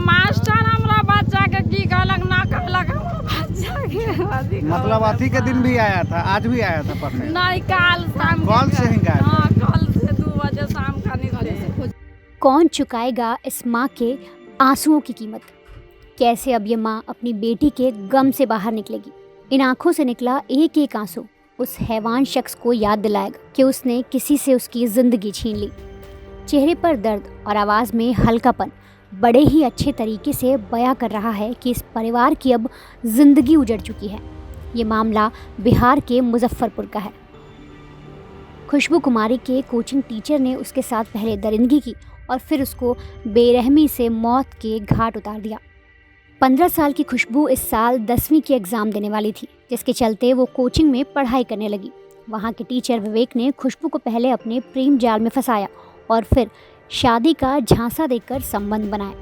Master हमरा बच्चा के की कहलक ना कहलक हमरा बच्चा के मतलब अथी के दिन भी आया था, आज भी आया था पढ़ने? नहीं, कल शाम कल से ही गायब? हाँ, कल से 2 बजे शाम का निकले। कौन चुकाएगा इस माँ के आंसुओं की कीमत? कैसे अब ये माँ अपनी बेटी के गम से बाहर निकलेगी? इन आंखों से निकला एक एक आंसू उस हैवान शख्स को याद दिलाएगा कि उसने किसी से उसकी ज़िंदगी छीन ली। चेहरे पर दर्द और आवाज़ में हल्कापन बड़े ही अच्छे तरीके से बयां कर रहा है कि इस परिवार की अब ज़िंदगी उजड़ चुकी है। ये मामला बिहार के मुजफ्फरपुर का है। खुशबू कुमारी के कोचिंग टीचर ने उसके साथ पहले दरिंदगी की और फिर उसको बेरहमी से मौत के घाट उतार दिया। 15 साल की खुशबू इस साल 10वीं की एग्ज़ाम देने वाली थी, जिसके चलते वो कोचिंग में पढ़ाई करने लगी। वहाँ के टीचर विवेक ने खुशबू को पहले अपने प्रेम जाल में फंसाया और फिर शादी का झांसा देकर संबंध बनाए।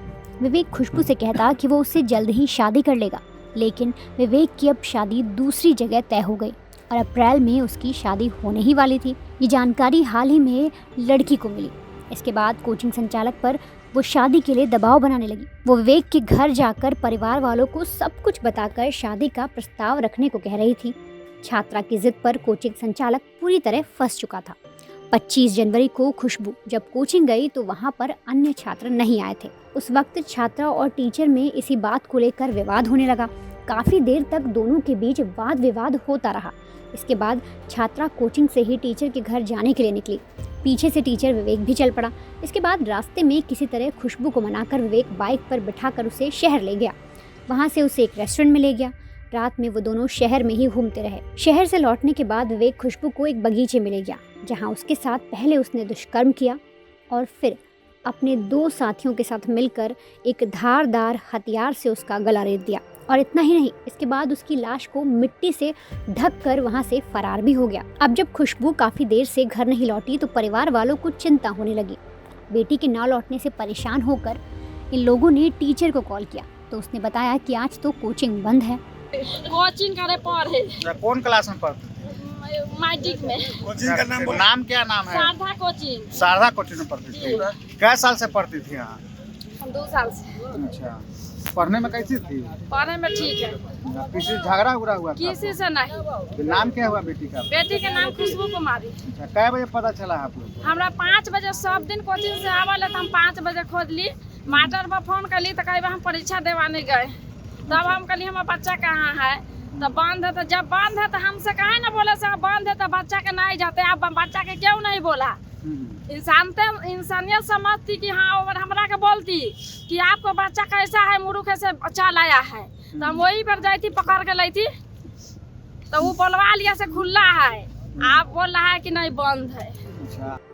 विवेक खुशबू से कहता कि वो उससे जल्द ही शादी कर लेगा, लेकिन विवेक की अब शादी दूसरी जगह तय हो गई और अप्रैल में उसकी शादी होने ही वाली थी। ये जानकारी हाल ही में लड़की को मिली। इसके बाद कोचिंग संचालक पर वो शादी के लिए दबाव बनाने लगी। वो विवेक के घर जाकर परिवार वालों को सब कुछ बताकर शादी का प्रस्ताव रखने को कह रही थी। छात्रा की जिद पर कोचिंग संचालक पूरी तरह फंस चुका था। 25 जनवरी को खुशबू जब कोचिंग गई तो वहाँ पर अन्य छात्र नहीं आए थे। उस वक्त छात्रा और टीचर में इसी बात को लेकर विवाद होने लगा। काफ़ी देर तक दोनों के बीच वाद विवाद होता रहा। इसके बाद छात्रा कोचिंग से ही टीचर के घर जाने के लिए निकली। पीछे से टीचर विवेक भी चल पड़ा। इसके बाद रास्ते में किसी तरह खुशबू को मनाकर विवेक बाइक पर बिठाकर उसे शहर ले गया। वहाँ से उसे एक रेस्टोरेंट में ले गया। रात में वो दोनों शहर में ही घूमते रहे। शहर से लौटने के बाद विवेक खुशबू को एक बगीचे में ले गया, जहाँ उसके साथ पहले उसने दुष्कर्म किया और फिर अपने 2 साथियों के साथ मिलकर एक धारदार हथियार से उसका गला रेत दिया। और इतना ही नहीं, इसके बाद उसकी लाश को मिट्टी से ढककर वहां से फरार भी हो गया। अब जब खुशबू काफ़ी देर से घर नहीं लौटी तो परिवार वालों को चिंता होने लगी। बेटी के ना लौटने से परेशान होकर इन लोगों ने टीचर को कॉल किया तो उसने बताया कि आज तो कोचिंग बंद है। कोचिंग करे पढ़े। कौन क्लास में पढ़ते? मैट्रिक में। कोचिंग का नाम क्या नाम है? शारदा कोचिंग। शारदा कोचिंग में पढ़ती थी। कै साल से पढ़ती थी यहाँ? 2 साल से। अच्छा, पढ़ने में कैसी थी? पढ़ने में ठीक है। किसी झगड़ा उगड़ा हुआ था? किसी से नहीं। नाम क्या हुआ बेटी का? बेटी के नाम खुशबू कुमारी। अच्छा, कै बजे पता चला आप लोग? हमरा 5 बजे सब दिन कोचिंग से आवल तो हम 5 बजे खोज ली। मास्टर पर फोन कर ली तो कहीं हम परीक्षा देवाने गए। तब हम कहली हमारा बच्चा कहाँ है, तो बंद है। तो जब बंद है तो हमसे कहे ना बोले से बंद है तो बच्चा के नहीं जाते। आप बच्चा के क्यों नहीं बोला? इंसानियत समझती कि हाँ, और हमरा के बोलती कि आपको बच्चा कैसा है, मुरुख से बच्चा लाया है। तो हम वही पर जाती पकड़ के लाई थी तो वो बोलवा लिया से खुला है, आप बोल रहा है कि नहीं बंद है।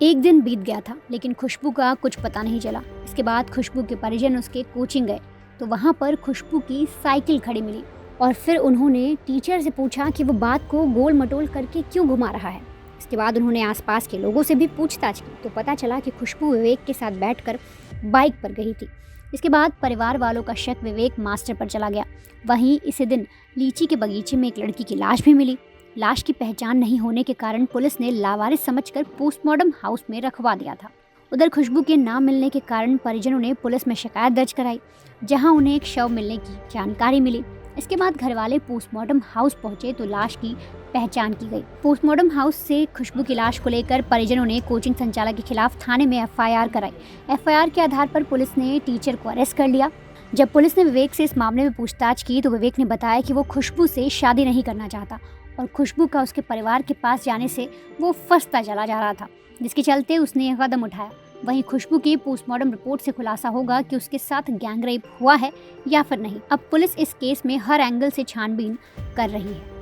एक दिन बीत गया था लेकिन खुशबू का कुछ पता नहीं चला। इसके बाद खुशबू के परिजन उसके कोचिंग गए तो वहाँ पर खुशबू की साइकिल खड़ी मिली और फिर उन्होंने टीचर से पूछा कि वो बात को गोल मटोल करके क्यों घुमा रहा है। इसके बाद उन्होंने आसपास के लोगों से भी पूछताछ की तो पता चला कि खुशबू विवेक के साथ बैठकर बाइक पर गई थी। इसके बाद परिवार वालों का शक विवेक मास्टर पर चला गया। वहीं इसी दिन लीची के बगीचे में एक लड़की की लाश भी मिली। लाश की पहचान नहीं होने के कारण पुलिस ने लावारिस समझकर पोस्टमार्टम हाउस में रखवा दिया था। उधर खुशबू के नाम मिलने के कारण परिजनों ने पुलिस में शिकायत दर्ज कराई, जहां उन्हें एक शव मिलने की जानकारी मिली। इसके बाद घरवाले पोस्टमार्टम हाउस पहुंचे तो लाश की पहचान की गई। पोस्टमार्टम हाउस से खुशबू की लाश को लेकर परिजनों ने कोचिंग संचालक के खिलाफ थाने में एफआईआर कराई। एफआईआर के आधार पर पुलिस ने टीचर को अरेस्ट कर लिया। जब पुलिस ने विवेक से इस मामले में पूछताछ की तो विवेक ने बताया कि वो खुशबू से शादी नहीं करना चाहता और खुशबू का उसके परिवार के पास जाने से वो फंसता चला जा रहा था, जिसके चलते उसने यह कदम उठाया। वहीं खुशबू की पोस्टमार्टम रिपोर्ट से खुलासा होगा कि उसके साथ गैंग रेप हुआ है या फिर नहीं। अब पुलिस इस केस में हर एंगल से छानबीन कर रही है।